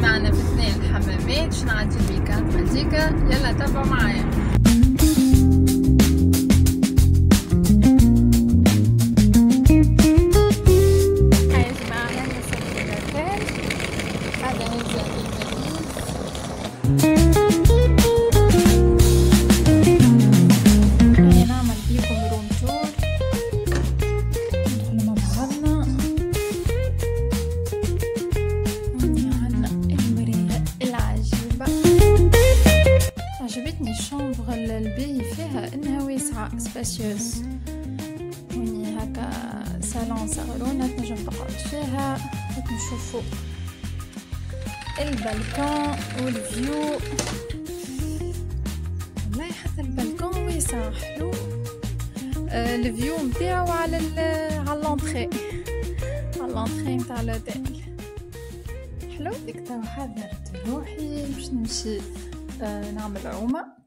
معنا في اثنين الحمامات باش نعدي الويكاند هذيكا. يلا تابعوا معايا. هاي يا جماعة أنا وصلت للأوتيل. هذا ننزل بالمدينة. نعمل فيكم روم تور. ندخل مع بعضنا. عجبتني الشامبغ الباهي فيها انها واسعة سباسيوس، وني هكا صالون صغرونة تنجم تقعد فيها. نشوفوا البلكون والفيو، والله حتى البلكون واسع حلو. الفيو متاعو على اللونتري متاع الأوتيل حلو. ديك توا حضرت روحي باش نمشي نعمل عومة.